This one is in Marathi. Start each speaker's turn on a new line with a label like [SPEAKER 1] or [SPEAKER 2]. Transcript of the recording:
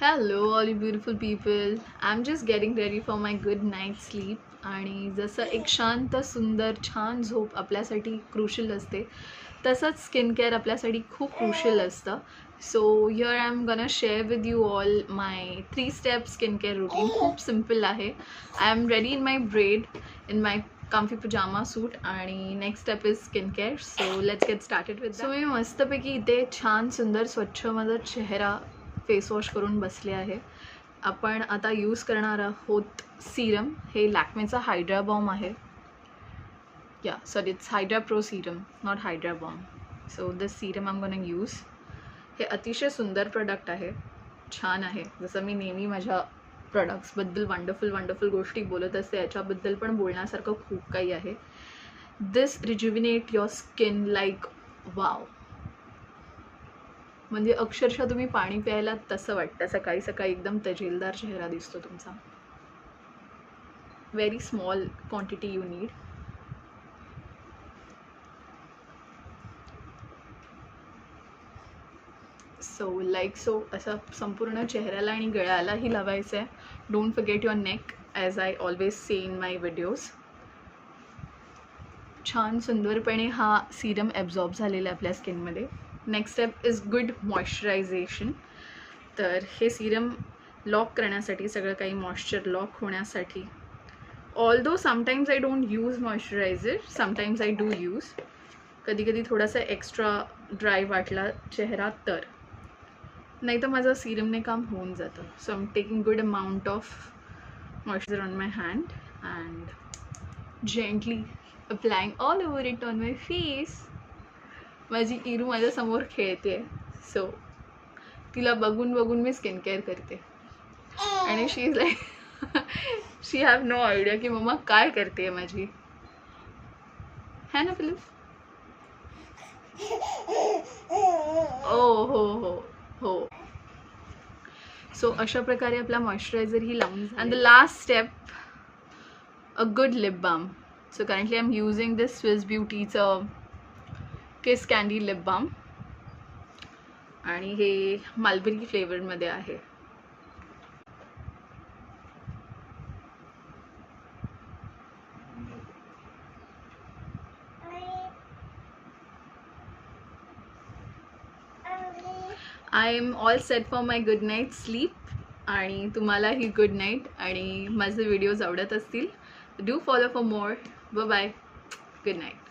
[SPEAKER 1] Hello all you beautiful people. I'm just getting ready for my good night sleep आणि जसं एक शांत सुंदर छान झोप आपल्यासाठी क्रुशियल असते तसंच स्किन केअर आपल्यासाठी खूप क्रुशियल असतं. So here I am gonna share with you all my 3 step skin care routine. खूप सिम्पल आहे. I am ready in my bread in my comfy pajama suit आणि next step is skin care. So let's get started with. So मी मस्तपैकी इथे छान सुंदर स्वच्छ माझा चेहरा फेस वॉश करून बसले आहे. आपण आता यूज करणार आहोत सिरम. हे लॅक्मेचा हायड्रा बॉम आहे. या sorry it's Hydra pro serum, not Hydra balm. So this serum I am gonna use. हे अतिशय सुंदर प्रोडक्ट आहे, छान आहे. जसं मी नेहमी माझ्या प्रोडक्ट्सबद्दल वंडरफुल गोष्टी बोलत असते, याच्याबद्दल पण बोलण्यासारखं खूप काही आहे. दिस रिज्युविनेट युअर स्किन लाईक वाव. म्हणजे अक्षरशः तुम्ही पाणी प्यायला तसं वाटतं. सकाळी सकाळी एकदम तजेलदार चेहरा दिसतो तुमचा. Very small quantity you need. So असं संपूर्ण चेहऱ्याला आणि गळ्यालाही लावायचं आहे. Don't forget your neck as I always say in my videos. छान सुंदरपणे हा सिरम ॲब्झॉर्ब झालेला आहे आपल्या स्किनमध्ये. Next step is good moisturization. तर हे सिरम लॉक करण्यासाठी, सगळं काही मॉइश्चर लॉक होण्यासाठी, although sometimes I don't use moisturizer, sometimes I do use. कधी कधी थोडासा एक्स्ट्रा ड्राय वाटला चेहरा तर, नाही तर माझं सिरमने काम होऊन जातं. So I am taking good amount of moisture on my hand and gently applying all over it on my face. माझी इरू माझ्यासमोर खेळते, सो तिला बघून बघून मी स्किन केअर करते. आणि she is like she have no idea की मम्मा काय करते माझी, है ना फिलिप? ओ हो हो हो. सो अशा प्रकारे आपला मॉइश्चरायझर ही लावून. And the last step, a good lip balm. So currently I am using this Swiss ब्युटीचं किस कँडी लिप बाम आणि हे मलबेरी फ्लेवरमध्ये आहे. I am all set for my good night sleep. आणि तुम्हालाही गुड नाईट. आणि माझे व्हिडिओज आवडत असतील do follow for more. Bye bye. Good night.